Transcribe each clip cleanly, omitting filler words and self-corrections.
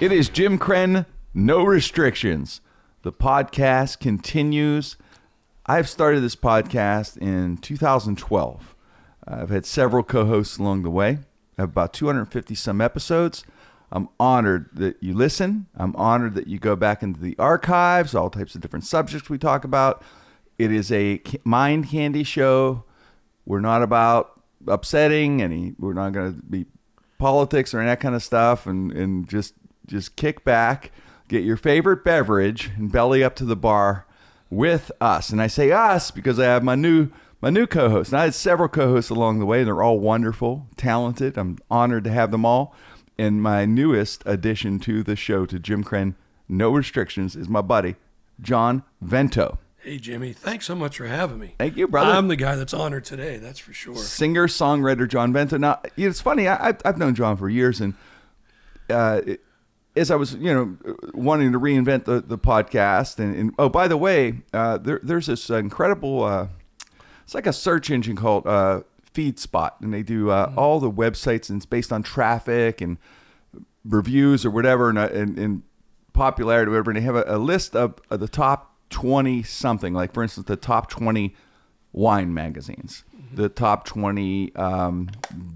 It is Jim Krenn, No Restrictions. The podcast continues. I've started this podcast in 2012. I've had several co-hosts along the way. I have about 250 some episodes. I'm honored that you listen. I'm honored that you go back into the archives, all types of different subjects we talk about. It is a mind candy show. We're not about upsetting any. We're not going to be politics or any that kind of stuff, and just kick back, get your favorite beverage, and belly up to the bar with us. And I say us because I have my new co-hosts. And I had several co-hosts along the way, and they're all wonderful, talented. I'm honored to have them all. And my newest addition to the show, to Jim Krenn, No Restrictions, is my buddy, John Vento. Hey, Jimmy, thanks so much for having me. Thank you, brother. I'm the guy that's honored today, that's for sure. Singer-songwriter John Vento. Now, it's funny, I've known John for years, and as I was, wanting to reinvent the podcast, and oh, by the way, there's this incredible, it's like a search engine called FeedSpot, and they do all the websites, and it's based on traffic and reviews or whatever, and popularity or whatever, and they have a list of the top 20 something, like for instance, the top 20 wine magazines, the top 20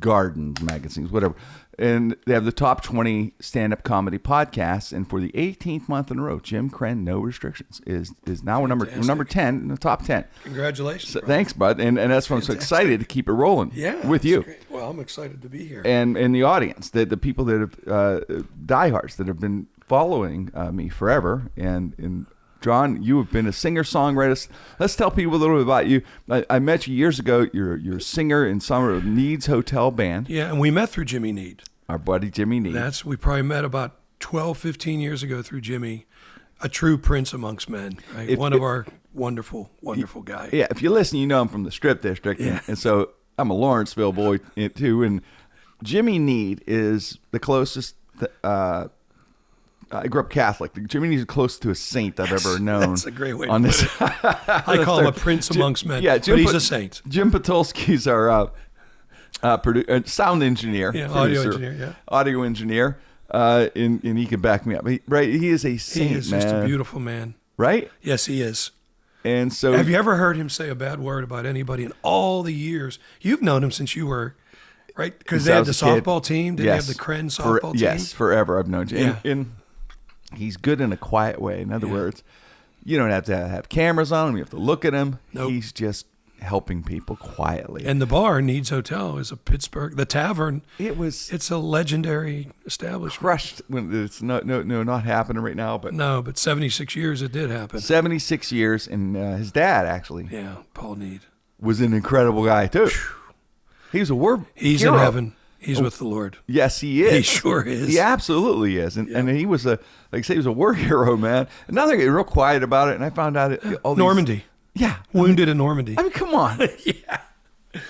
garden magazines, whatever. And they have the top 20 stand-up comedy podcasts. And for the 18th month in a row, Jim Krenn, No Restrictions, is now we're number 10 in the top 10. Congratulations. So, thanks, bud. And that's why I'm so excited to keep it rolling with you. Great. Well, I'm excited to be here. And the audience, the people that have diehards that have been following me forever. And John, you have been a singer-songwriter. Let's tell people a little bit about you. I met you years ago. You're a singer and songwriter of Nied's Hotel Band. Yeah, and we met through Jimmy Nied. Our buddy Jimmy Nied. We probably met about 12, 15 years ago through Jimmy, a true prince amongst men, right? One of our wonderful, wonderful guy. Yeah, if you listen, you know I'm from the Strip District. Yeah. And so I'm a Lawrenceville boy too. And Jimmy Nied is the closest... I grew up Catholic. Jimmy Nied is close to a saint I've ever known. That's a great way to put it. I call him a prince amongst men, but he's a saint. Jim Patulski's our sound engineer. Yeah, audio engineer, and he can back me up. He is a saint, He is man. Just a beautiful man. Right? Yes, he is. And so, have you ever heard him say a bad word about anybody in all the years? You've known him since you were... Right? Because they had the softball team. Didn't they have the Krenn softball team? Yes, forever. I've known Jim. Yeah. And he's good in a quiet way. In other words, you don't have to have cameras on him. You have to look at him. Nope. He's just helping people quietly. And the bar, Nied's Hotel, is a Pittsburgh. The tavern, it's a legendary establishment. Crushed when it's not happening right now. But 76 years it did happen. 76 years, and his dad actually. Yeah, Paul Nied was an incredible guy too. He's a war. He's hero. in heaven. He's with the Lord. Yes, he is. He sure is. He absolutely is. And he was like I say, he was a war hero, man. And now they're getting real quiet about it. And I found out Normandy. Yeah. Wounded in Normandy. I mean, come on. Yeah.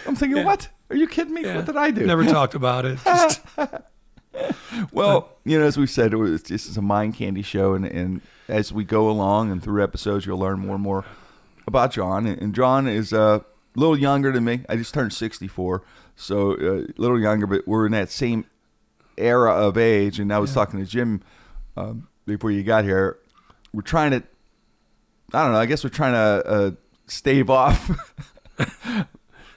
I'm thinking, what? Are you kidding me? Yeah. What did I do? Never talked about it. Just... Well, as we said, this is a mind candy show. And as we go along and through episodes, you'll learn more and more about John. And John is a little younger than me. I just turned 64. So a little younger, but we're in that same era of age. And I was talking to Jim before you got here. We're trying to, I don't know, I guess we're trying to stave off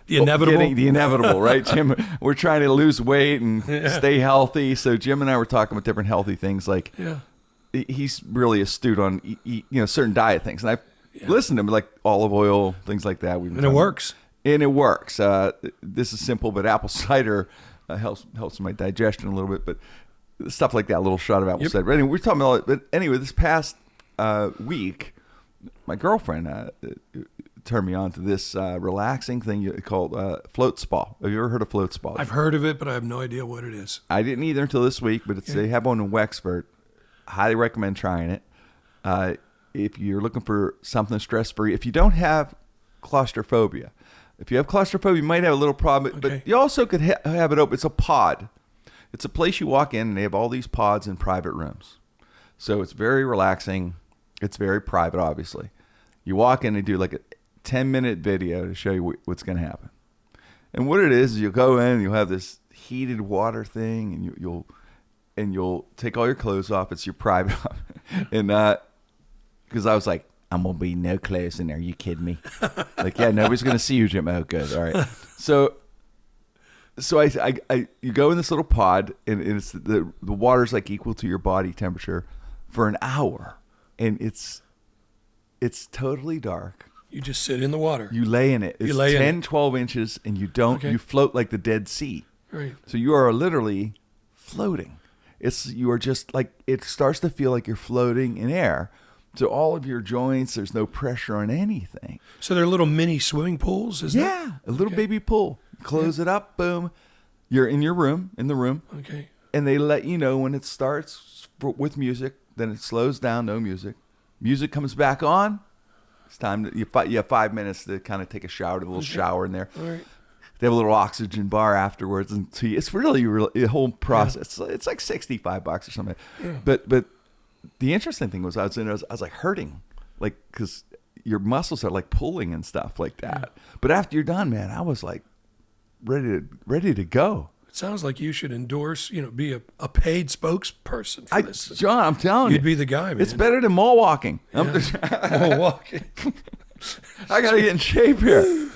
the inevitable. The inevitable, right, Jim? We're trying to lose weight and stay healthy. So Jim and I were talking about different healthy things. Like he's really astute on certain diet things. And I've listened to him, like olive oil, things like that. And it works. And it works. This is simple, but apple cider helps my digestion a little bit. But stuff like that, a little shot of apple cider. But anyway, we're talking about it. But anyway, this past week, my girlfriend turned me on to this relaxing thing called float spa. Have you ever heard of float spa? I've heard of it, but I have no idea what it is. I didn't either until this week, but they have one in Wexford. Highly recommend trying it. If you're looking for something stress-free, if you don't have claustrophobia. If you have claustrophobia, you might have a little problem, but you also could have it open. It's a pod. It's a place you walk in, and they have all these pods in private rooms. So it's very relaxing. It's very private, obviously. You walk in and do like a 10-minute video to show you what's going to happen. And what it is you'll go in and you'll have this heated water thing, and you'll and you'll take all your clothes off. It's your private, and because I was like, I'm gonna be no clothes in there. You kidding me? Like, yeah, nobody's gonna see you, Jim. Oh, good. All right. So I you go in this little pod, and it's the water's like equal to your body temperature for an hour, and it's totally dark. You just sit in the water. You lay in it. It's 10, 12 inches, and you float like the Dead Sea. Right. So you are literally floating. You are just like, it starts to feel like you're floating in air. So all of your joints, there's no pressure on anything. So they're little mini swimming pools, is that? Yeah, a little baby pool. Close it up, boom. You're in the room. Okay. And they let you know when it starts with music, then it slows down, no music. Music comes back on. It's time you have 5 minutes to kind of take a shower, a little shower in there. All right. They have a little oxygen bar afterwards, and tea. It's really a whole process. Yeah. It's like $65 or something. Yeah. But the interesting thing was I was like hurting, like, because your muscles are like pulling and stuff like that. Yeah. But after you're done, man, I was like ready to go. It sounds like you should endorse, be a paid spokesperson for this. John, I'm telling you. You'd be the guy, man. It's better than mall walking. Yeah. Mall walking. I got to get in shape here.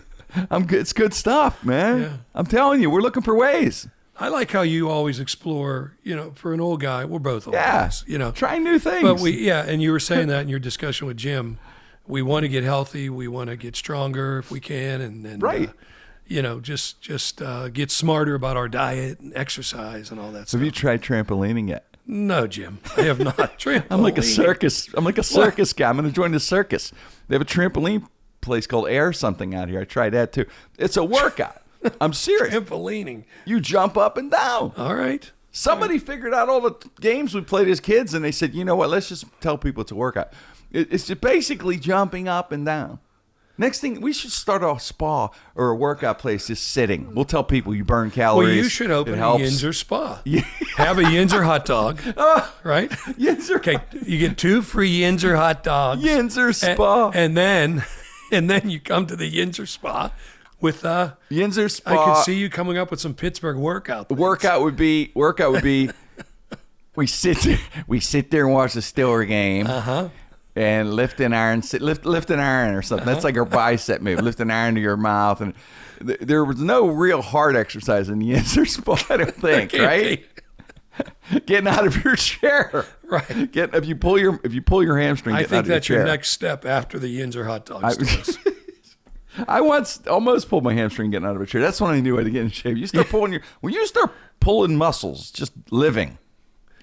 I'm good. It's good stuff, man. Yeah. I'm telling you, we're looking for ways. I like how you always explore, for an old guy, we're both old guys, Trying new things. But and you were saying that in your discussion with Jim, we want to get healthy, we want to get stronger if we can, and right. Just get smarter about our diet and exercise and all that stuff. Have you tried trampolining yet? No, Jim, I have not. Trampolining. I'm like a circus guy. I'm going to join the circus. They have a trampoline place called Air something out here. I tried that too. It's a workout. I'm serious. Trampolining. You jump up and down. All right. Somebody figured out all the games we played as kids, and they said, you know what? Let's just tell people it's a workout. It's just basically jumping up and down. Next thing, we should start a spa or a workout place just sitting. We'll tell people you burn calories. Well, you should open a Yinzer spa. Yeah. Have a Yinzer hot dog, right? Yinzer. Okay, you get 2 free Yinzer hot dogs. Yinzer spa. And then you come to the Yinzer spa with Yinzer spa. I could see you coming up with some Pittsburgh workout. The workout would be we sit there and watch the Steeler game. Uh-huh. And lift an iron or something. That's like our bicep move. Lift an iron to your mouth. And there was no real hard exercise in the Yinzer spa, I don't think, right? Getting out of your chair. Right. If you pull your hamstring, I think that's your next step after the Yinzer hot dogs. I once almost pulled my hamstring getting out of a chair. That's when I knew I had to get in shape. When you start pulling muscles, just living,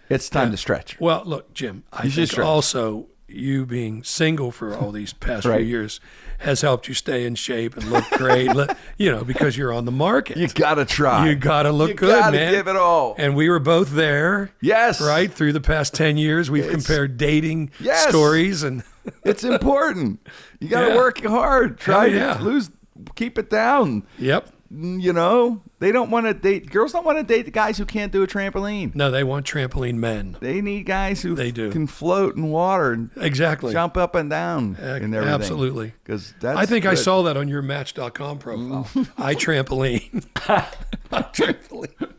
it's time to stretch. Well, look, Jim, I think also you being single for all these past few years has helped you stay in shape and look great, because you're on the market. You got to try. You got to look good, man. You got to give it all. And we were both there. Yes. Right? Through the past 10 years, we've compared dating stories. And it's important. You got to work hard. Try to keep it down. Yep. They don't want to date. Girls don't want to date the guys who can't do a trampoline. No, they want trampoline men. They need guys who can float in water and jump up and down and everything. Absolutely. Because I think I saw that on your Match.com profile. I trampoline. I trampoline.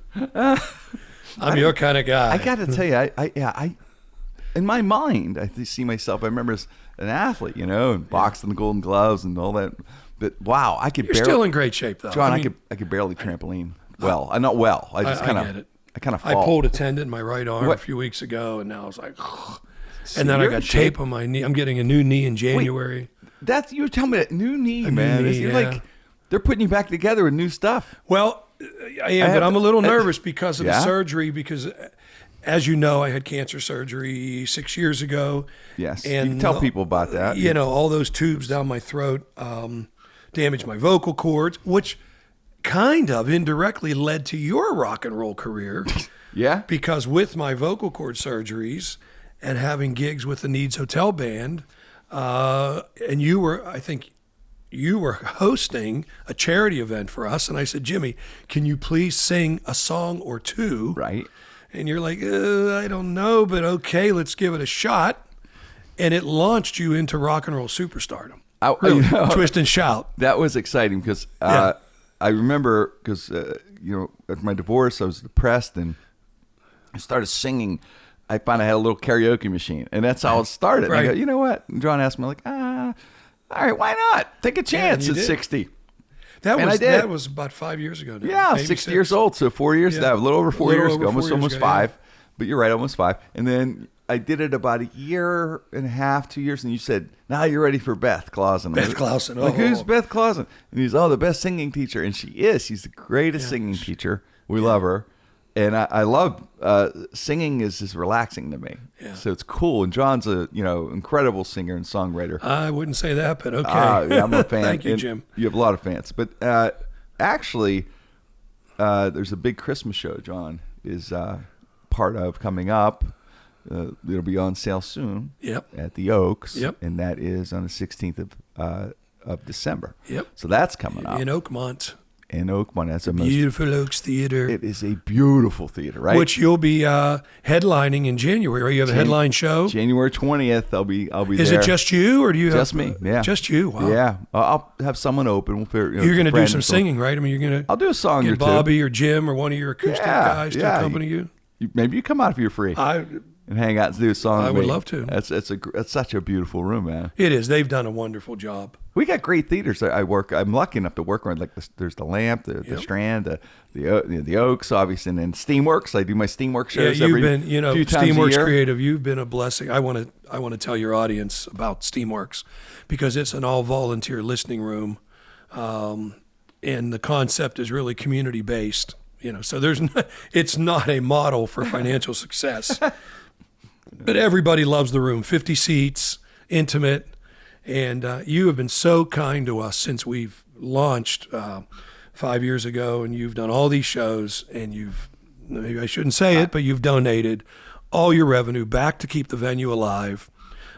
I'm your kind of guy. I got to tell you, I in my mind, I see myself. I remember as an athlete, and boxing the Golden Gloves and all that. But wow, I could. You're still in great shape, though. John, I could barely trampoline. I'm not well. I just kind of. I get it. I kind of fall. I pulled a tendon in my right arm a few weeks ago, and now I was like, and then I got tape on my knee. I'm getting a new knee in January. Wait, you were telling me that new knee, man. You're like, they're putting you back together with new stuff. Well, I am, but I'm a little nervous because of the surgery. Because, as you know, I had cancer surgery 6 years ago. Yes, and you can tell people about that. All those tubes down my throat. Damaged my vocal cords, which kind of indirectly led to your rock and roll career. Yeah. Because with my vocal cord surgeries and having gigs with the Nied's Hotel Band, and I think you were hosting a charity event for us, and I said, Jimmy, can you please sing a song or two? Right. And you're like, I don't know, but okay, let's give it a shot. And it launched you into rock and roll superstardom. Twist and shout. That was exciting because I remember because at my divorce I was depressed and I started singing. I found I had a little karaoke machine, and that's how it started. Right. I go, you know what? And John asked me, like, all right, why not? Take a chance at 60. That was about 5 years ago now. Yeah, Maybe 60 years old, so 4 years, a little over 4 years ago, almost 5. But you're right, almost 5. And then I did it about a year and a half, 2 years, and you said, now you're ready for Beth Clausen. Beth Clausen. Like, who's Beth Clausen? And he's, the best singing teacher. And she is. She's the greatest singing teacher. We love her. And I love singing is just relaxing to me. Yeah. So it's cool. And John's a incredible singer and songwriter. I wouldn't say that, but okay. Yeah, I'm a fan. Thank you, Jim. You have a lot of fans. But actually, there's a big Christmas show John is part of coming up. It'll be on sale soon. Yep. At the Oaks. Yep. And that is on the 16th of December. Yep. So that's coming up in Oakmont. In Oakmont, that's beautiful Oaks Theater. It is a beautiful theater, right? Which you'll be headlining in January. Right? You have a headline show. January 20th. I'll be there. Is it just you, or do you just have me? Yeah, just you. Wow. Yeah, I'll have someone open. We'll figure, you're going to do some singing, right? I mean, you're going to. I'll do a song or two. Bobby or Jim or one of your acoustic guys to accompany you. Maybe you come out if you're free. And hang out and do a song. I would love to. That's such a beautiful room, man. It is. They've done a wonderful job. We got great theaters. I'm lucky enough to work around. Like there's the Lamp, the Strand, the Oaks, obviously, and then Steamworks. I do my Steamworks shows. Yeah, you've been, few times Steamworks a year. Creative. You've been a blessing. I want to tell your audience about Steamworks because it's an all volunteer listening room, and the concept is really community based. So it's not a model for financial success. But everybody loves the room. 50 seats, intimate, and you have been so kind to us since we've launched 5 years ago, and you've done all these shows, and maybe I shouldn't say it, but you've donated all your revenue back to keep the venue alive,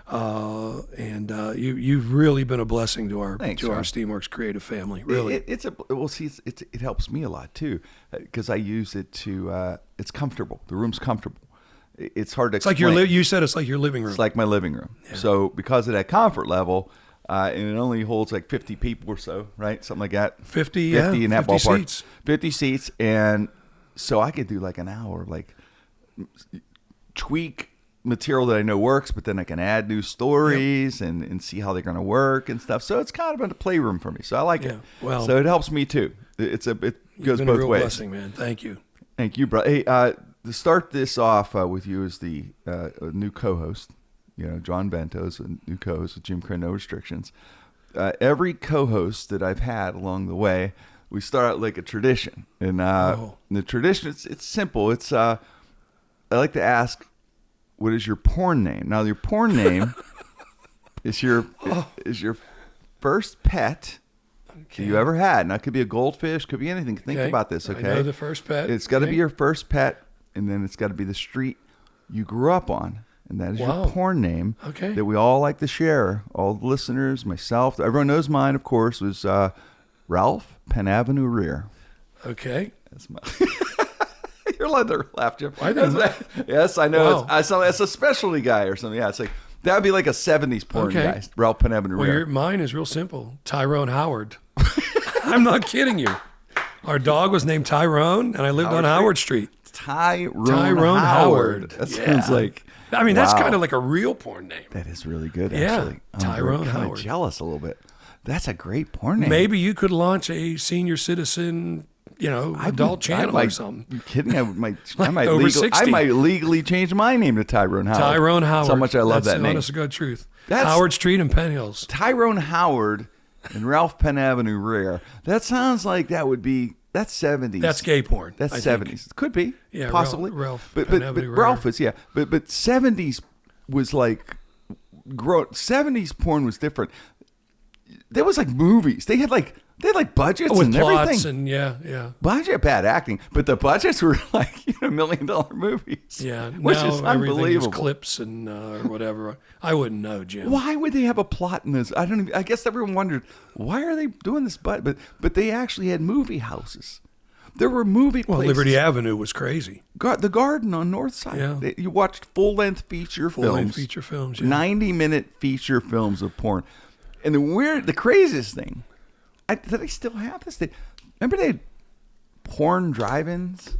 and you've really been a blessing to our Steamworks creative family. Really, it helps me a lot too because I use it to. It's comfortable. The room's comfortable. It's hard to explain. It's like you said it's like your living room. It's like my living room. Yeah. So because of that comfort level, and it only holds like 50 people or so, right? Something like that. 50 in that 50 ballpark. Seats. 50 seats. And so I could do like an hour, like tweak material that I know works, but then I can add new stories and see how they're going to work and stuff. So it's kind of a playroom for me. So I like it. Well, so it helps me too. It goes both a real ways. Blessing, man. Thank you. Thank you, bro. Hey, to start this off with you is the new co-host. John Vento is a new co-host with Jim Krenn, No Restrictions. Every co-host that I've had along the way, we start out like a tradition. And the tradition, it's simple. It's I like to ask, what is your porn name? Now, your porn name is your first pet you ever had. Now, it could be a goldfish, could be anything. Think about this, okay? I know the first pet. It's got to be your first pet, and then it's got to be the street you grew up on. And that is your porn name that we all like to share. All the listeners, myself, everyone knows mine, of course, was Ralph Penn Avenue Rear. Okay. That's my... You're allowed to laugh, Jim. Yes, I know. Wow. It's a specialty guy or something. Yeah, it's like that would be like a 70s porn guy. Ralph Penn Avenue Rear. Mine is real simple. Tyrone Howard. I'm not kidding you. Our dog was named Tyrone, and I lived on Howard Street. Tyrone Howard. That sounds like... I mean, that's kind of like a real porn name. That is really good, actually. Tyrone Howard. I'm kind of jealous a little bit. That's a great porn name. Maybe you could launch a senior citizen... adult channel or something. You kidding? I might legally change my name to Tyrone Howard. Tyrone Howard. That's how much I love that name. That's the honest to God truth. Howard Street and Penn Hills. Tyrone Howard and Ralph Penn Avenue Rear. That sounds like that would be... That's 70s. That's gay porn. That's 70s. It could be. Yeah, possibly. Ralph but Penn Avenue Rear. Ralph is, yeah. But 70s was like... 70s porn was different. There was like movies. They had budgets with and plots everything. And budget, bad acting, but the budgets were like $1 million movies. Yeah, which is unbelievable. Is clips and or whatever. I wouldn't know, Jim. Why would they have a plot in this? I guess everyone wondered why are they doing this, but they actually had movie houses. There were movie places. Liberty Avenue was crazy. The Garden on North Side. Yeah. You watched full-length feature films. 90-minute feature films of porn. And the craziest thing, did I still have this thing? Remember they had porn drive-ins?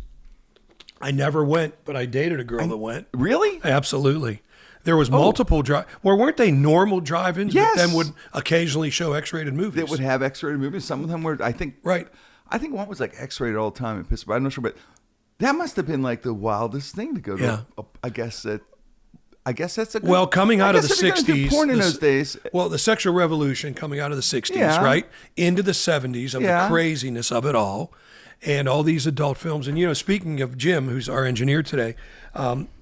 I never went, but I dated a girl that went. Really? Absolutely. There was multiple weren't they normal drive-ins Yes. that then would occasionally show X-rated movies? That would have X-rated movies. Some of them were, I think. Right. I think one was like X-rated all the time in Pittsburgh. I'm not sure, but that must have been like the wildest thing to go to. Yeah. I guess that's a good, Well, coming out of the if you're gonna do 60s. porn in those days. Well, the sexual revolution coming out of the 60s, Yeah. right? Into the 70s of Yeah. the craziness of it all. And all these adult films. And, speaking of Jim, who's our engineer today,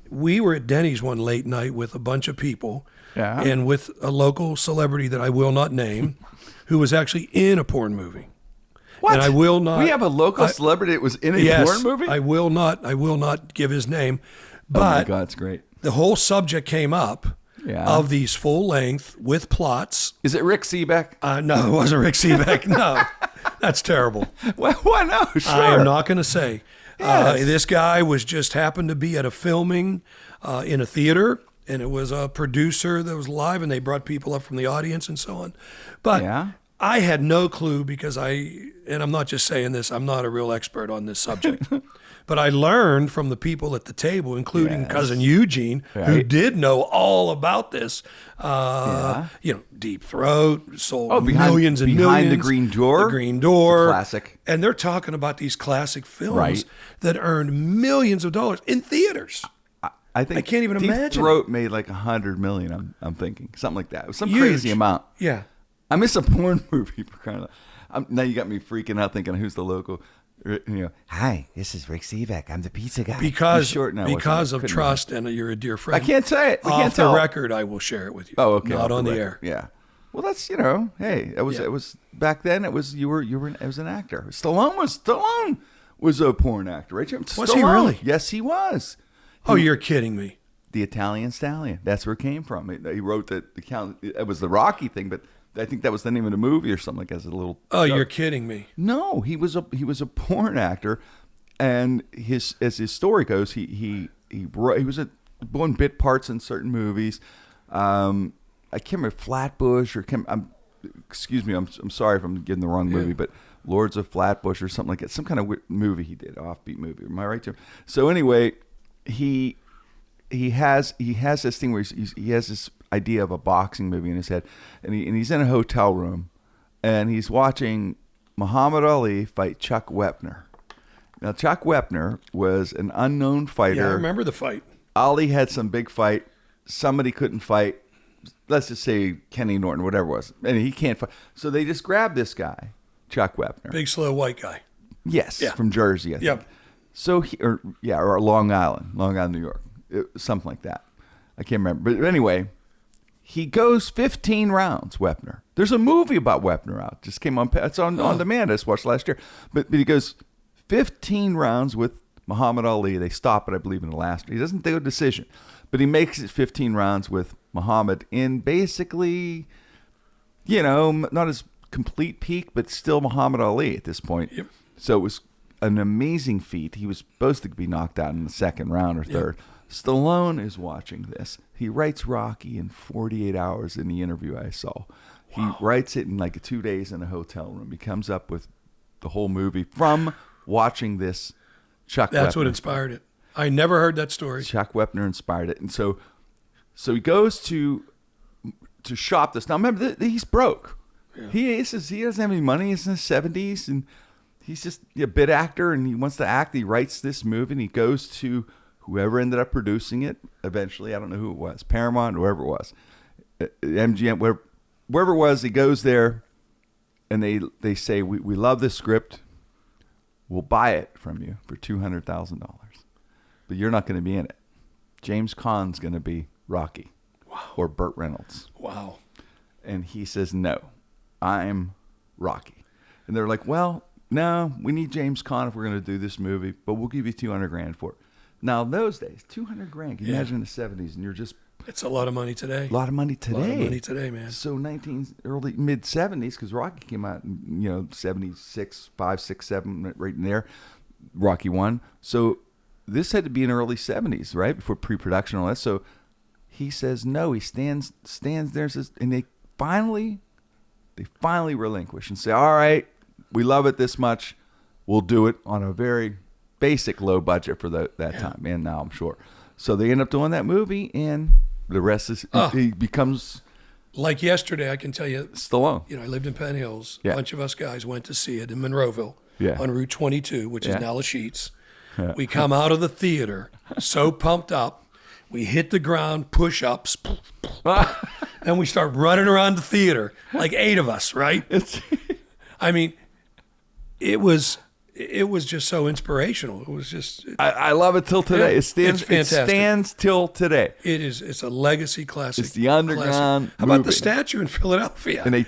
we were at Denny's one late night with a bunch of people Yeah. and with a local celebrity that I will not name who was actually in a porn movie. What? And I will not. We have a local celebrity that was in a porn movie? I will not give his name. Oh my But God, it's great. the whole subject came up of these full length with plots. Is it Rick Seebeck? No, it wasn't Rick Seebeck. No, that's terrible. Well, why no? Sure. I am not going to say. Yes. This guy just happened to be at a filming in a theater, and it was a producer that was live, and they brought people up from the audience and so on. But Yeah. I had no clue because and I'm not just saying this, I'm not a real expert on this subject. But I learned from the people at the table, including Yes. cousin Eugene, who Right. did know all about this. Deep Throat, sold millions and behind millions. the Green Door. The Green Door. It's a classic. And they're talking about these classic films Right. that earned millions of dollars in theaters. I think I can't even Deep imagine Throat made like $100 million. I'm thinking something like that. It was some Huge. crazy amount. Yeah. I miss a porn movie for crying out loud. Now you got me freaking out thinking who's the local. Hi, this is Rick Seebeck. I'm the pizza guy. Because He's short now, wasn't because he? of Couldn't trust and you're a dear friend. I can't say it. We Off can't the tell. record, I will share it with you. Oh, okay. Not off on the record. air. Yeah. Well, that's hey, it was Yeah. it was back then. It was you were it was an actor. Stallone was a porn actor, right? Jim? Was he Stallone. really? Yes, he was. Oh, you're kidding me. The Italian Stallion. That's where it came from. He wrote the count. It was the Rocky thing, but I think that was the name of the movie or something like that. As a little. Oh, joke. you're kidding me. No, he was a porn actor, and as his story goes, he was doing bit parts in certain movies. I can't remember Flatbush or excuse me, I'm sorry if I'm getting the wrong movie, but Lords of Flatbush or something like that. Some kind of movie he did, offbeat movie. Am I right, Jim? So anyway, he has this thing where he has this idea of a boxing movie in his head, and he's in a hotel room, and he's watching Muhammad Ali fight Chuck Wepner. Now, Chuck Wepner was an unknown fighter. Yeah, I remember the fight. Ali had some big fight. Somebody couldn't fight. Let's just say Kenny Norton, whatever it was. And he can't fight. So they just grabbed this guy, Chuck Wepner. Big, slow white guy. Yes, Yeah. from Jersey, I think. Yep. So or Long Island, New York. Something like that. I can't remember. But anyway, he goes 15 rounds, Wepner. There's a movie about Wepner out. Just came on. It's on demand. I just watched last year. But he goes 15 rounds with Muhammad Ali. They stop it, I believe, in the last. He doesn't do a decision. But he makes it 15 rounds with Muhammad in basically, not his complete peak, but still Muhammad Ali at this point. Yep. So it was an amazing feat. He was supposed to be knocked out in the second round or third. Yep. Stallone is watching this. He writes Rocky in 48 hours in the interview I saw. He writes it in like 2 days in a hotel room. He comes up with the whole movie from watching this Chuck Wepner. That's what inspired it. I never heard that story. Chuck Wepner inspired it. And so he goes to shop this. Now, remember, he's broke. Yeah. He doesn't have any money. He's in his 70s, and he's just a bit actor, and he wants to act. He writes this movie, and he goes to whoever ended up producing it eventually. I don't know who it was, Paramount, whoever it was, MGM, wherever it was. He goes there, and they say, we love this script. We'll buy it from you for $200,000. But you're not going to be in it. James Caan's going to be Rocky. Wow. Or Burt Reynolds. Wow. And he says, no, I'm Rocky. And they're like, well, no, we need James Caan if we're going to do this movie, but we'll give you $200,000 for it. Now, in those days, $200,000, can you imagine in the 70s, and you're just... It's a lot of money today. A lot of money today. A lot of money today, man. So mid-70s, because Rocky came out in, 76, 5, 6, 7, right in there, Rocky 1. So this had to be in early 70s, right, before pre-production and all that. So he says no. He stands there and says, and they finally relinquish and say, all right, we love it this much. We'll do it on a very basic low budget for that time, and now I'm sure. So they end up doing that movie, and the rest is he becomes like yesterday. I can tell you, Stallone. I lived in Penn Hills. Yeah. A bunch of us guys went to see it in Monroeville Yeah. on Route 22, which is Yeah. now Lachitte's. We come out of the theater so pumped up, we hit the ground, push-ups, and we start running around the theater, like 8 of us, right? I mean, it was just so inspirational. It was just I love it till today. Yeah, It stands. it's It fantastic. stands till today. it's a legacy classic. It's the underground classic. How about the movie. statue in Philadelphia? And they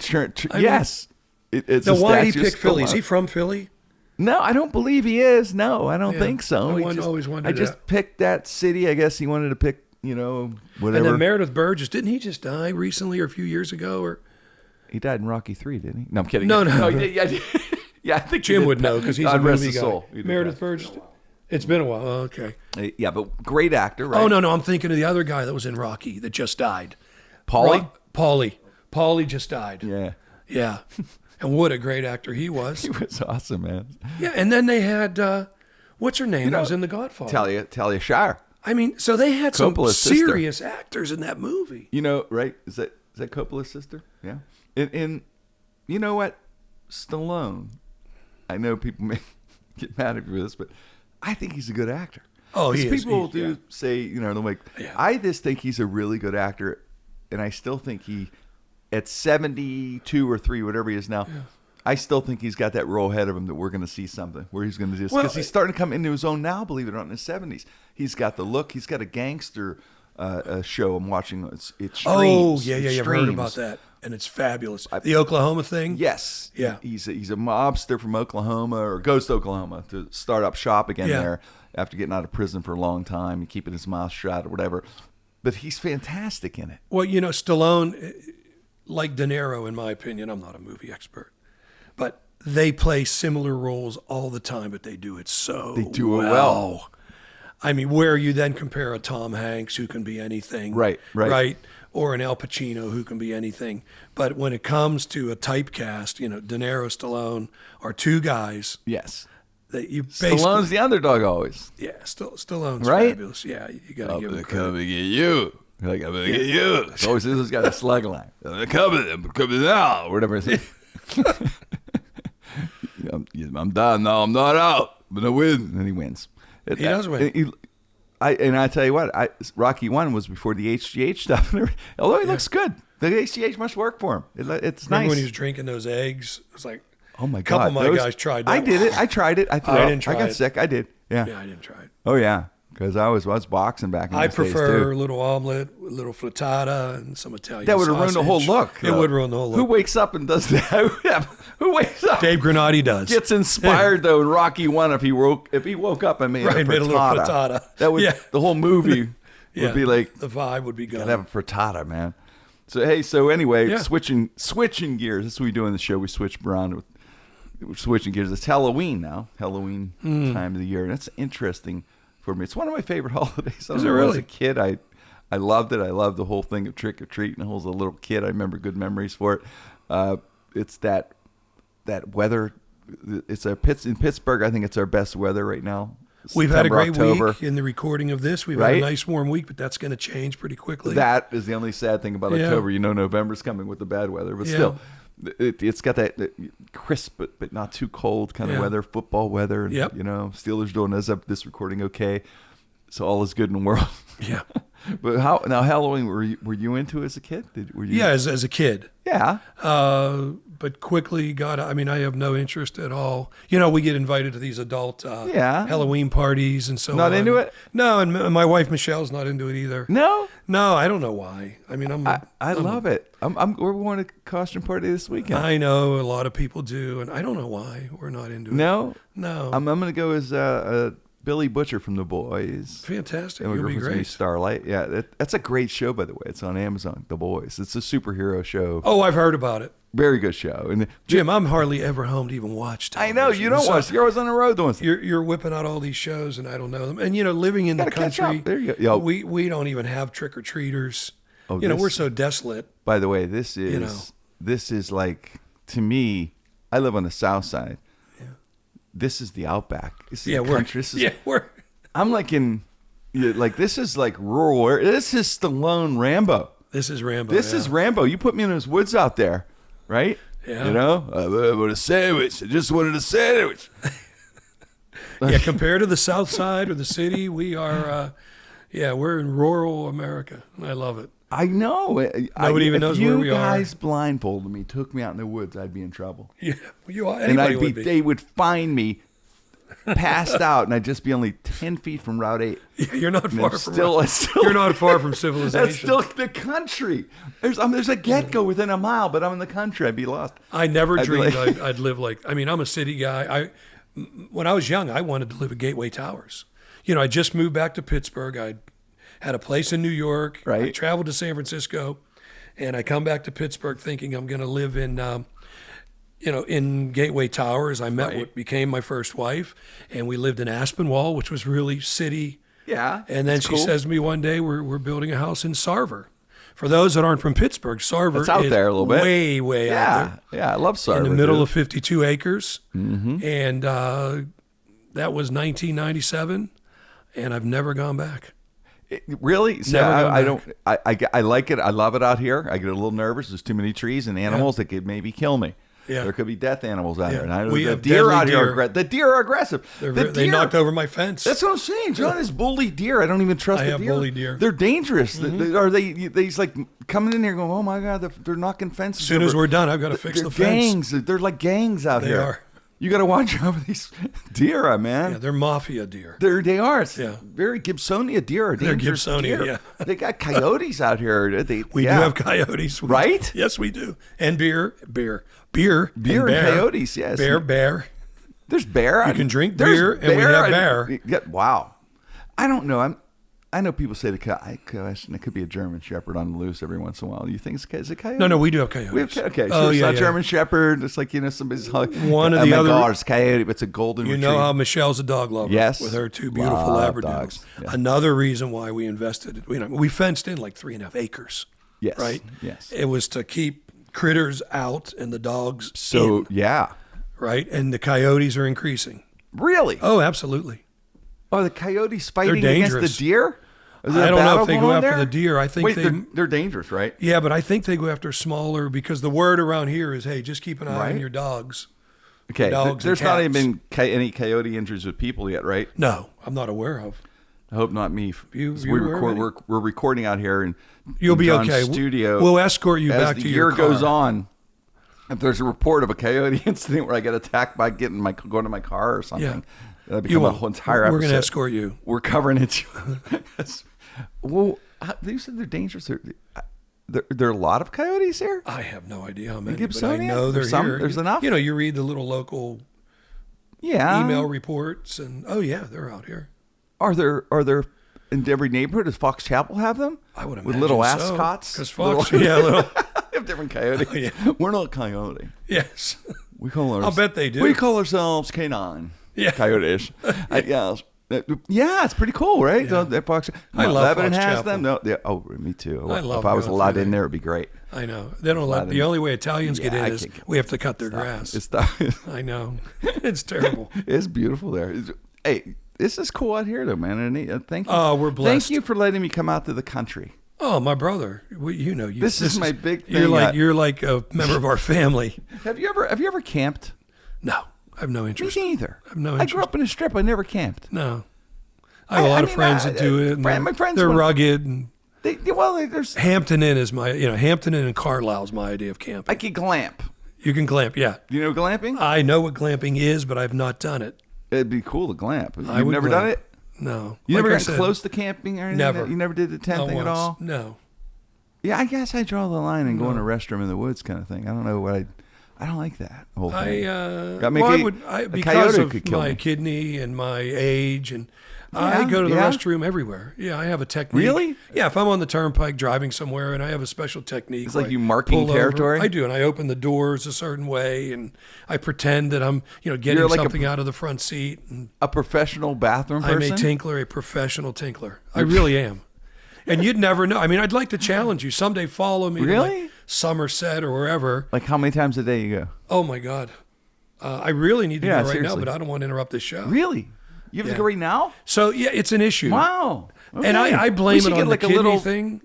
yes. It's Now, a why did he statue pick still Philly? Is up. he from Philly? No, I don't believe he is. No, I don't Yeah. think so. I always wondered I just that. picked that city. I guess he wanted to pick, whatever. And then Meredith Burgess, didn't he just die recently or a few years ago? Or He died in Rocky 3, didn't he? No, I'm kidding. No. he did, yeah, yeah, I think he Jim did. would know because he's God a rest movie his guy. soul. He did Meredith pass. Burgess. It's been a while. Oh, okay. Yeah, but great actor, right? Oh no, I'm thinking of the other guy that was in Rocky that just died. Paulie? Paulie just died. Yeah. Yeah. And what a great actor he was. He was awesome, man. Yeah, and then they had what's her name? That was in The Godfather. Talia Shire. I mean, so they had some Coppola's sister. serious actors in that movie. Right? Is that Coppola's sister? Yeah. And you know what? Stallone. I know people may get mad at me for this, but I think he's a good actor. Oh, he is. People do say, they're like, Yeah. I just think he's a really good actor, and I still think at 72 or 3, whatever he is now, I still think he's got that role ahead of him that we're going to see something where he's going to do this. Because he's starting to come into his own now, believe it or not, in his 70s. He's got the look. He's got a gangster show I'm watching. It streams. Oh, yeah, It I've heard streams. about that. And it's fabulous. The Oklahoma thing? Yes. Yeah. He's a mobster from Oklahoma, or goes to Oklahoma to start up shop again there after getting out of prison for a long time and keeping his mouth shut or whatever. But he's fantastic in it. Well, Stallone, like De Niro, in my opinion, I'm not a movie expert, but they play similar roles all the time, but they do it so They do it well. I mean, where you then compare a Tom Hanks who can be anything. Right. Or an Al Pacino who can be anything. But when it comes to a typecast, De Niro, Stallone are two guys Yes. that you basically... Stallone's the underdog always. Yeah, Stallone's Right? fabulous. Yeah, you got to give him I'm credit. coming to get you. Like, I'm going to get you. It's always this got a slug line. I'm coming now. Whatever it is. I'm done. No, I'm not out. But I win. And he wins. He does win. I tell you what, Rocky 1 was before the HGH stuff. Although he looks good. The HGH must work for him. It's Remember nice. when he was drinking those eggs? It was like, oh my a couple God. of my guys tried that. I did it. I tried it. I threw up. didn't try I got it. sick. I did. Yeah. yeah, I didn't try it. Oh, yeah. Because I was boxing back in I those days, prefer a too. little omelet, a little frittata, and some Italian That would have ruined the whole sausage. look. It would ruin the whole Who look. wakes up and does that? Who wakes up? Dave Granati does. Gets inspired though in Rocky 1 if he woke up and made Right, a made a little frittata. That would Yeah. the whole movie would be like, the vibe would be gone. gotta have a frittata, man. So anyway, Yeah. switching gears. That's what we do in the show. We switch around. We're switching gears. It's Halloween now. Halloween time of the year, and it's interesting for me. It's one of my favorite holidays. Is it really? As a kid, I loved it. I loved the whole thing of trick or treat. And as a little kid, I remember good memories for it. It's that weather. It's in Pittsburgh. I think it's our best weather right now. We've had a September, great October. week in the recording of this. We've had Right? a nice warm week, but that's going to change pretty quickly. That is the only sad thing about Yeah. October. November's coming with the bad weather, but Yeah. still, it's got that crisp but not too cold kind of Yeah. weather, football weather. And, Yep. Steelers doing this recording okay, so all is good in the world. Yeah. But now Halloween? Were you into it as a kid? Were you? Yeah, as a kid. Yeah. But quickly I have no interest at all. We get invited to these adult Halloween parties and so on. Not into it? No, and my wife Michelle's not into it either. No. No, I don't know why. I mean, I love it. We're going to a costume party this weekend. I know a lot of people do, and I don't know why we're not into it. No. No. I'm going to go as Billy Butcher from The Boys. Fantastic. And You'll be great. Starlight. Yeah, that's a great show, by the way. It's on Amazon, The Boys. It's a superhero show. Oh, I've heard about it. Very good show. And Jim, I'm hardly ever home to even watch television. I know, you don't So watch. You're always on the road doing stuff. You're whipping out all these shows, and I don't know them. And, living in the Gotta catch country, up. There you go. Yo. we don't even have trick-or-treaters. Oh, We're so desolate. By the way, this is like, to me, I live on the south side. Yeah. this is the outback. This is Yeah, the country. This is, we're. I'm like like this is like rural area. This is Stallone Rambo. This is Rambo. This is Rambo. You put me in those woods out there, right? Yeah. You know, I want a sandwich. I just wanted a sandwich. Yeah, compared to the South Side or the city, we are. We're in rural America. I love it. I know. Nobody even knows where we are. If you are. guys blindfolded me, took me out in the woods, I'd be in trouble. Yeah, you are. And Anybody would be. they would find me passed out, and I'd just be only 10 feet from Route 8. Yeah, you're not far from. You're not far from civilization. That's still the country. There's a get-go within a mile, but I'm in the country. I'd be lost. I never dreamed I'd live like. I mean, I'm a city guy. When I was young, I wanted to live at Gateway Towers. You know, I just moved back to Pittsburgh. I had a place in New York. Right. I traveled to San Francisco, and I come back to Pittsburgh thinking I'm going to live in, in Gateway Towers. I met what became my first wife, and we lived in Aspinwall, which was really city. Yeah. And then she says to me one day, we're building a house in Sarver. For those that aren't from Pittsburgh, Sarver it's out is there a little bit. way out there. Yeah, I love Sarver. In the middle of 52 acres. Mm-hmm. And that was 1997, and I've never gone back. Really? So I don't. I like it. I love it out here. I get a little nervous. There's too many trees and animals that could maybe kill me. Yeah. There could be death animals out there. And I know the deer out here. The deer are aggressive. They knocked over my fence. That's what I'm saying. John is bully deer. I don't even trust the deer. I have bully deer. They're dangerous. Mm-hmm. Are they like coming in here going, oh my God, they're knocking fences. As soon as we're done, I've got to fix the fence. They're like gangs out here. They are. You got to watch over these deer, man. Yeah, they're mafia deer. They are. Yeah. Very Gibsonia deer. They're Gibsonia, deer. Yeah. They got coyotes out here. We do have coyotes. Right? Yes, we do. And beer, and coyotes, yes. Bear. There's bear. You can drink beer, and we have bear. Wow. I don't know. I know people say it could be a German Shepherd on the loose every once in a while. You think it's a coyote? No, we do have coyotes. Okay, so it's not German Shepherd. It's like, somebody's like, one of the other. God, it's coyote, but it's a golden retriever. You know how Michelle's a dog lover. Yes. With her two beautiful Labradoodles. Yeah. Another reason why we invested, we fenced in like 3.5 acres. Yes. Right? Yes. It was to keep critters out and the dogs in. Yeah. Right? And the coyotes are increasing. Really? Oh, absolutely. Are the coyotes fighting against the deer? I don't know if they go after the deer. I think they're dangerous, right? Yeah, but I think they go after smaller because the word around here is, hey, just keep an eye on your dogs. Okay, there's not even any coyote injuries with people yet, right? No, I'm not aware of. I hope not me. We're recording out here in You'll be John's okay. studio. We'll escort you back to your car. As the year goes on, if there's a report of a coyote incident where I get attacked by going to my car or something, that'll become a whole entire episode. We're going to escort you. We're covering it. Well, you said they're dangerous. There are a lot of coyotes here? I have no idea how many, but I know they're here. There's enough? You read the little local email reports, and they're out here. Are there in every neighborhood? Does Fox Chapel have them? I would imagine with little so. ascots? Because Fox, little. They have different coyotes. Oh, yeah. We're not coyote. Yes. We call ourselves. I'll bet they do. We call ourselves canine. Yeah. Coyotes. Yes. Yeah, it's pretty cool, right? Yeah. I love Lebanon Fox has Chapel. them. No, me too. I love if I was going allowed through in there, it'd be great. I know. They don't let. The only way Italians get in is we have to cut their grass. I know. It's terrible. It's beautiful there. Hey, this is cool out here, though, man. And thank you. Oh, we're blessed. Thank you for letting me come out to the country. Oh, my brother. This is my big thing. You're like a member of our family. Have you ever camped? No, I have no interest. Me neither. I have no interest. I grew up in a strip. I never camped. No. I have a lot of friends that do it. My friends, they're rugged. And there's Hampton Inn is Hampton Inn and Carlisle's my idea of camping. I can glamp. You can glamp, yeah. You know glamping? I know what glamping is, but I've not done it. It'd be cool to glamp. You've never done it? No. You never got close to camping or anything? Never. You never did the tent thing at all? No. Yeah, I guess I draw the line and go in a restroom in the woods kind of thing. I don't know what I don't like that whole thing. Because of my kidney and my age, and I go to the restroom everywhere. Yeah, I have a technique. Really? Yeah, if I'm on the turnpike driving somewhere and I have a special technique. It's like you marking territory? I do, and I open the doors a certain way, and I pretend that I'm getting something out of the front seat. And a professional bathroom person? I'm a tinkler, a professional tinkler. I really am. And you'd never know. I mean, I'd like to challenge you. Someday follow me to Somerset or wherever. Like how many times a day you go? Oh, my God. I really need to Yeah, go right seriously. now, but I don't want to interrupt this show. Really? You have to go right now? So, yeah, it's an issue. Wow. Okay. And I blame We it should on get the like a kidney little thing.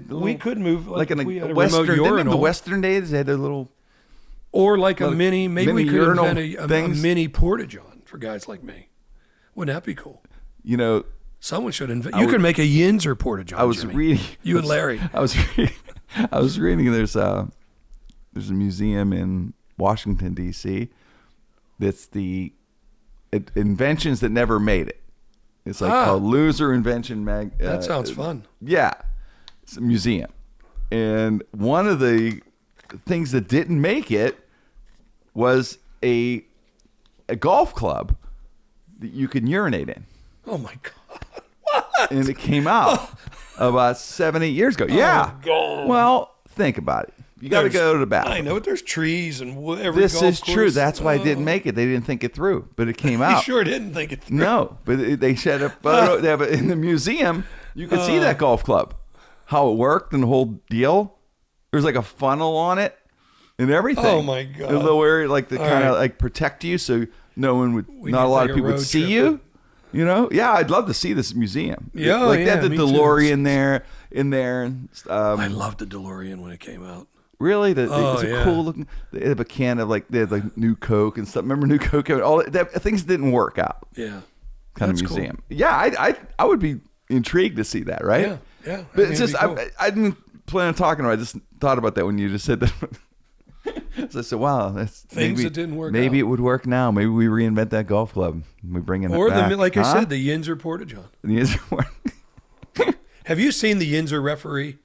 We could move like in we had a a Western. remote Didn't they have the urinal. Western days, they had a little. Or like a mini, maybe we could urinal invent a mini porta-john for guys like me. Wouldn't that be cool? You know, Someone should invent. You could make a Yinzer porta-john. I was Jimmy. reading. You and Larry. I was reading. There's a museum in Washington D.C. that's the inventions that never made it. It's like called Loser Invention Mag. That sounds fun. Yeah, it's a museum, and one of the things that didn't make it was a golf club that you can urinate in. Oh my God! What? And it came out about 7-8 years ago. Yeah. Oh, God. Well, think about it. You got to go to the bathroom. I know, but there's trees and every This golf is course. true. That's why it didn't make it. They didn't think it through, but it came out. You sure didn't think it through. No, but they set up. They have in the museum. You could see that golf club, how it worked and the whole deal. There's like a funnel on it and everything. Oh, my God. A little area like to All kind of right. like protect you, so no one would, We not need a to lot take of a people would road see trip. you. You know, yeah, I'd love to see this museum. Yeah, like they yeah, had the me too. DeLorean in there. I loved the DeLorean when it came out. Really, it's a yeah. cool looking. They have a can of they had like New Coke and stuff. Remember New Coke? All things didn't work out. Yeah. Kind That's of cool. museum. Yeah, I would be intrigued to see that. Right? Yeah, yeah. But I it's mean, just it'd be cool. I didn't plan on talking about it. I just thought about that when you just said that. So I said, "Wow, that's Things maybe, that didn't work Maybe out. it would work now. Maybe we reinvent that golf club. We bring it Or back. like I said, the Yinzer porta-john. The Have you seen the Yinzer referee?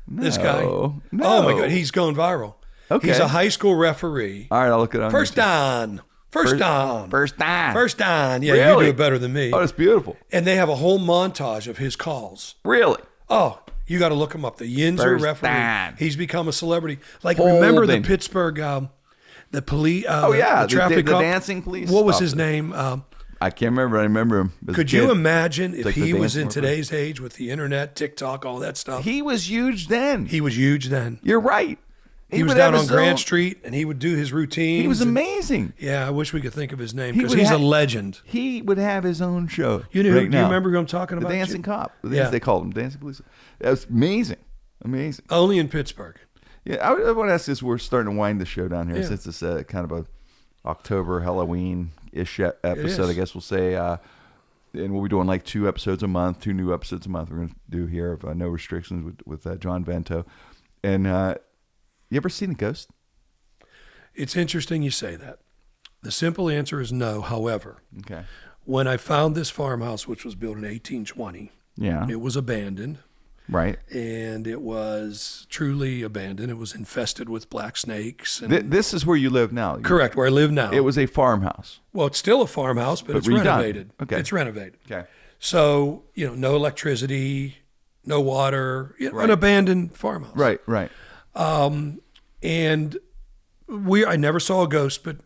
This guy? No. Oh my God, he's going viral. Okay. He's a high school referee. All right, I'll look it up. First down. First down. First down. First down. Yeah, Really? you do it better than me. Oh, that's beautiful. And they have a whole montage of his calls. Really? Oh, you got to look him up. The Yinzer First referee. down. He's become a celebrity. Like, remember the Holding. Pittsburgh, the police? Oh yeah, the traffic the cop? dancing police. What was his officer. name? I can't remember. I remember him. as a Could you kid. imagine if Like the he was in dancing today's age with the internet, TikTok, all that stuff? He was huge then. He was huge then. You're right. He was would down have on his Grant own- Street, and he would do his routine. He was amazing. Yeah, I wish we could think of his name He because would he's a have- legend. He would have his own show. You know, right do you now. remember who I'm talking The about? dancing cop. Yeah. They called him dancing police. That was amazing. Amazing. Only in Pittsburgh. Yeah, I want to ask this. We're starting to wind the show down here Yeah. since it's kind of a October Halloween-ish is. episode, I guess we'll say. And we'll be doing like 2 episodes a month, 2 new episodes a month. We're going to do here of No Restrictions with John Vento. And you ever seen a ghost? It's interesting you say that. The simple answer is no. However, Okay. when I found this farmhouse, which was built in 1820, Yeah. it was abandoned, Right. and it was truly abandoned. It was infested with black snakes. And This is where you live now. correct, where I live now. It was a farmhouse. Well, it's still a farmhouse, but it's redone. renovated. Okay. It's renovated. Okay. So, no electricity, no water, Right. an abandoned farmhouse. Right. Right. And I never saw a ghost, but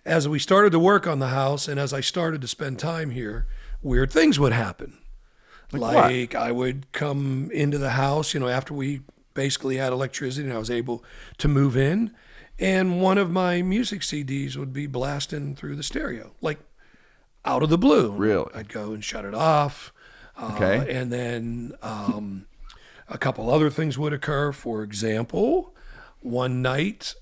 as we started to work on the house and as I started to spend time here, weird things would happen. Like what? I would come into the house, after we basically had electricity and I was able to move in, and one of my music CDs would be blasting through the stereo, like out of the blue. Really? I'd go and shut it off. Okay. And then a couple other things would occur. For example, one night,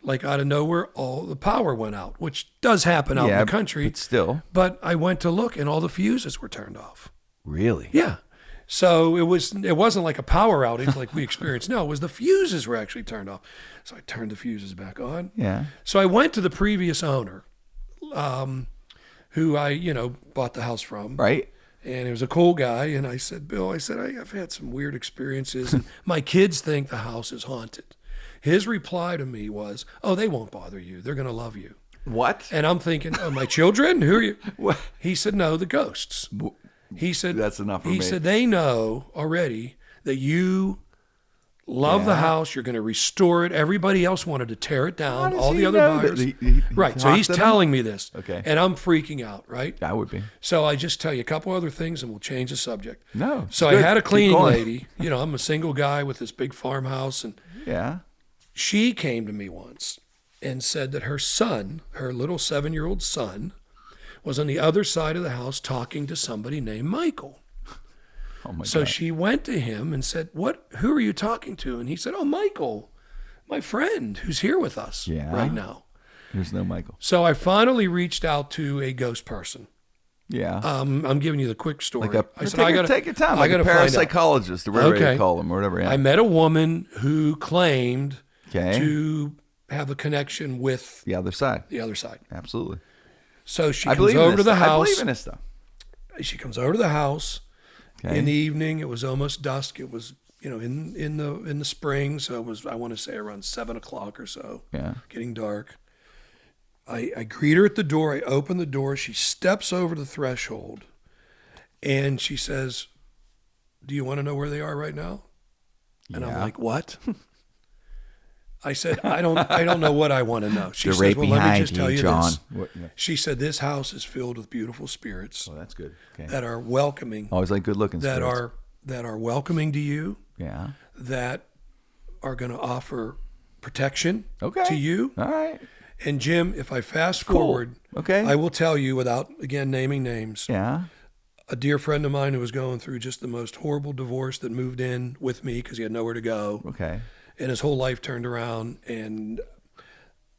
like out of nowhere, all the power went out, which does happen out in the country. But still. But I went to look, and all the fuses were turned off. Really? Yeah. So it wasn't like a power outage like we experienced. No, it was the fuses were actually turned off. So I turned the fuses back on. Yeah. So I went to the previous owner, who I, bought the house from. Right. And he was a cool guy. And I said, Bill, I've had some weird experiences. And my kids think the house is haunted. His reply to me was, oh, they won't bother you. They're going to love you. What? And I'm thinking, oh, my children? Who are you? What? He said, no, the ghosts. He said, That's enough for he me. said, they know already that you love the house. You're going to restore it. Everybody else wanted to tear it How down. does All he the other know that? buyers. He Right. So talked he's to them? telling me this. Okay. And I'm freaking out, right? I would be. So I just tell you a couple other things and we'll change the subject. No. So it's I good. had a Keep cleaning going. lady. I'm a single guy with this big farmhouse, and Yeah. she came to me once and said that her son, her little 7-year-old son, was on the other side of the house talking to somebody named Michael. Oh my So God. she went to him and said, who are you talking to? And he said, oh, Michael, my friend who's here with us right now. There's no Michael. So I finally reached out to a ghost person. Yeah. I'm giving you the quick story. I said, I gotta take your time. Like a parapsychologist or whatever you call them or whatever. Yeah. I met a woman who claimed Okay. to have a connection with The other side. So Absolutely. she comes over to the house. I believe in this stuff. She comes over to the house Okay. in the evening. It was almost dusk. It was, in the spring. So it was, I want to say around 7:00 or so. Yeah. Getting dark. I greet her at the door. I open the door. She steps over the threshold and she says, do you want to know where they are right now? And I'm like, what? I said, I don't know what I want to know. She They're says, right well, let me behind just tell you John. this. What, yeah. She said, this house is filled with beautiful spirits Oh, that's good. Okay. that are welcoming, Always like good looking that spirits. are welcoming to you, Yeah. that are going to offer protection Okay. to you. All right. And Jim, if I fast forward, Okay. I will tell you without, again, naming names, Yeah. a dear friend of mine who was going through just the most horrible divorce that moved in with me because he had nowhere to go. Okay. And his whole life turned around. And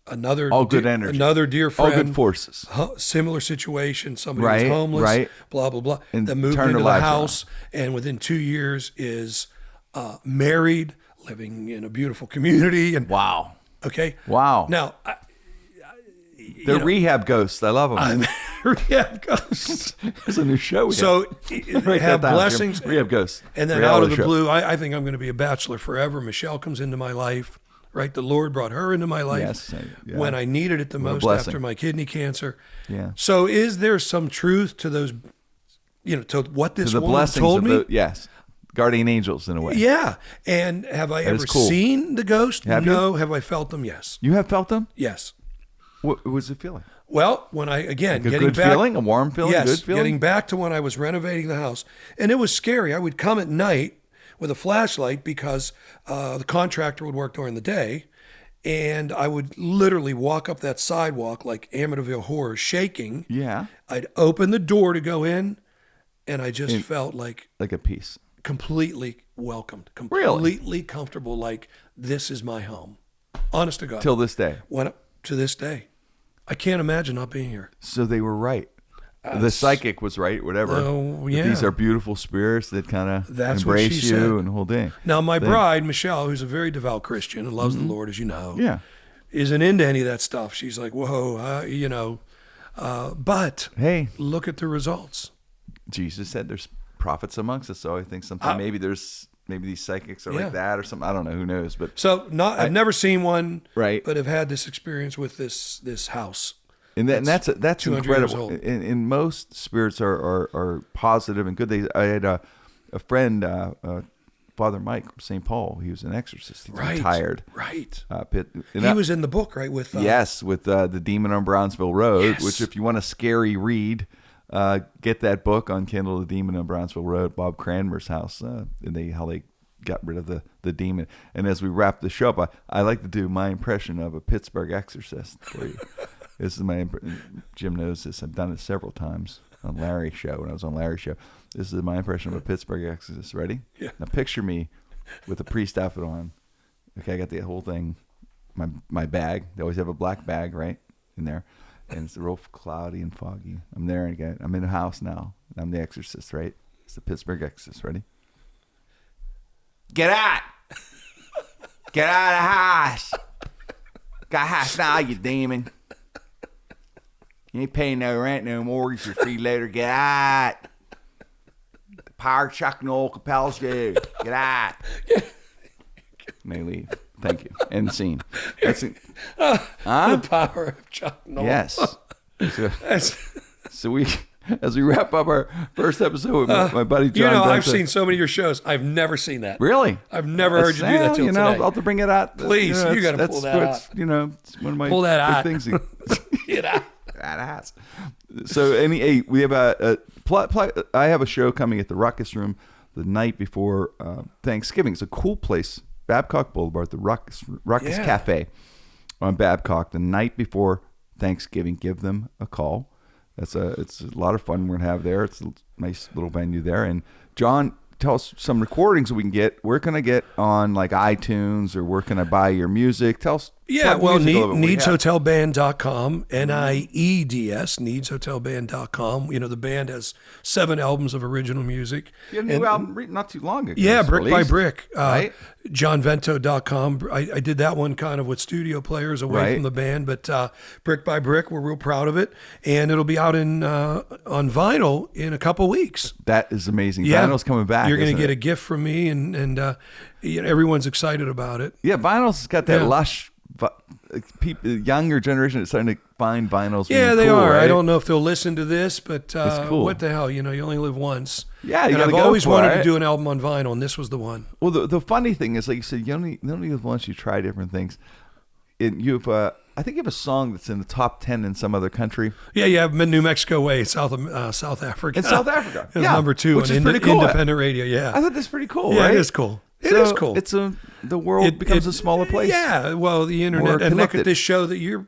another All good energy. Another dear All friend, good forces. similar situation, somebody Right, was homeless, right. blah, blah, blah. And That moved turned into their the lives house and within 2 years is married, living in a beautiful community. And Wow. okay. Wow. Now, They're rehab ghosts. I love them. I'm rehab ghosts. It's a new show. So Write have that down, blessings. Jim. Rehab ghosts. And then Reality out of the show. blue, I think I'm going to be a bachelor forever. Michelle comes into my life, right? The Lord brought her into my life Yes, yeah. when I needed it the What a most blessing. after my kidney cancer. Yeah. So is there some truth to those, to what this The woman blessings told of me? the, yes. Guardian angels in a way. Yeah. And have I ever is cool. seen the ghost? Have you? No. Have I felt them? Yes. You have felt them? Yes. What was it feeling? Well, when I, again, A getting good back, feeling? A warm feeling? yes, Good feeling? getting back to when I was renovating the house. And it was scary. I would come at night with a flashlight because the contractor would work during the day. And I would literally walk up that sidewalk like Amityville Horror, shaking. Yeah. I'd open the door to go in, and I just felt like Like a piece. completely welcomed, completely comfortable, like this is my home. Honest to God. Till this day. To this day. I can't imagine not being here. So they were right. The psychic was right, whatever. Oh, That yeah. These are beautiful spirits that kind of That's what embrace she you said. and the whole thing. Now, my bride, Michelle, who's a very devout Christian and loves the Lord, as you know, Yeah. isn't into any of that stuff. She's like, whoa, but Hey, look at the results. Jesus said there's prophets amongst us, so I think something maybe these psychics are Yeah. like that or something. I don't know. Who knows? But So I've never seen one, Right. but have had this experience with this house. and that's 200 years incredible. old. And most spirits are positive and good. I had a friend, Father Mike from St. Paul. He was an exorcist. He's retired. Right. He was in the book, right? With yes, with the Demon on Brownsville Road, Yes. which if you want a scary read, get that book on Kindle, The Demon on Brownsville Road, Bob Cranmer's house, and how they got rid of the demon. And as we wrap the show up, I like to do my impression of a Pittsburgh Exorcist for you. This is my Jim knows this. I've done it several times on Larry's show. When I was on Larry's show, this is my impression of a Pittsburgh Exorcist. Ready? Yeah. Now picture me with a priest outfit on. Okay, I got the whole thing. My bag. They always have a black bag right in there, and it's real cloudy and foggy. I'm there again. I'm in a house now. I'm the exorcist, right? It's the Pittsburgh Exorcist. Ready? Get out! Get out of the house! Got house now, you demon. You ain't paying no rent, no mortgage, you're free later. Get out! The power of Chuck Noll compels you. Get out! May leave. Thank you. End scene. That's it. the power of Chuck Noll. Yes. So we, as we wrap up our first episode with my buddy John. I've seen so many of your shows. I've never seen that. Really? I've never heard you do that till today. I'll have to bring it out. Please, you got to pull that out. It's one of my Pull that big out. things. Get out. Badass. So we have a I have a show coming at the Ruckus Room the night before Thanksgiving. It's a cool place, Babcock Boulevard, the Ruckus Yeah. Cafe. on Babcock the night before Thanksgiving. Give them a call. It's a lot of fun we're gonna have there. It's a nice little venue there. And John, tell us some recordings we can get. Where can I get on like iTunes, or where can I buy your music? Tell us. Yeah, well, Niedshotelband.com, Nieds, Niedshotelband.com. You know, the band has 7 albums of original music. You had a new album not too long ago. Yeah, Brick by Brick. Right. JohnVento.com. I did that one kind of with studio players away from the band, but Brick by Brick, we're real proud of it. And it'll be out on vinyl in a couple weeks. That is amazing. Yeah. Vinyl's coming back. You're going to get a gift from me, and everyone's excited about it. Yeah, vinyl's got that lush. People, the younger generation is starting to find vinyls. Yeah, they cool, are. right? I don't know if they'll listen to this, but cool. What the hell? You know, you only live once. Yeah, you and I've go always for wanted it. to do an album on vinyl, and this was the one. Well, the funny thing is, like you said, you only live once. You try different things. And you've, I think you have a song that's in the top 10 in some other country. Yeah, you have New Mexico Way, South Africa. In South Africa, it's number 2 which on is pretty cool. independent radio. Yeah, I thought that's pretty cool. Yeah, right? it is cool. It is cool. It's the world becomes a smaller place. Yeah, well, the internet, and look at this show that you're.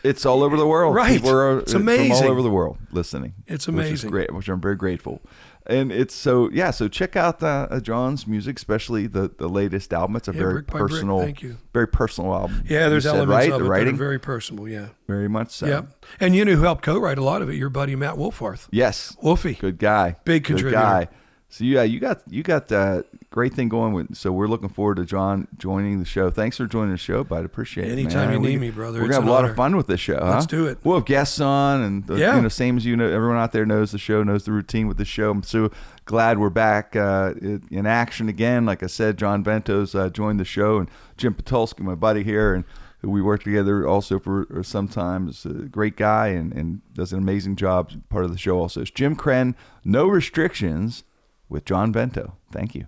It's all over the world. Right. People are it's amazing. from all over the world listening. It's amazing. Which is great, which I'm very grateful. And it's so check out John's music, especially the latest album. It's a very personal, Thank you. very personal album. Yeah, there's elements of the it writing? that are very personal, yeah. Very much so. Yeah. And you know who helped co-write a lot of it? Your buddy Matt Wolfarth. Yes. Wolfie. Good guy. Big contributor. Good guy. So you got a great thing going with. So we're looking forward to John joining the show. Thanks for joining the show, bud. Appreciate it. Anytime you need me, brother. We're gonna have a lot of fun with this show. Let's do it. We'll have guests on, and same as you know, everyone out there knows the show, knows the routine with the show. I'm so glad we're back in action again. Like I said, John Vento's joined the show, and Jim Patulski, my buddy here, and who we work together also for some time, is a great guy and does an amazing job. Part of the show also is Jim Krenn. No Restrictions with John Vento. Thank you.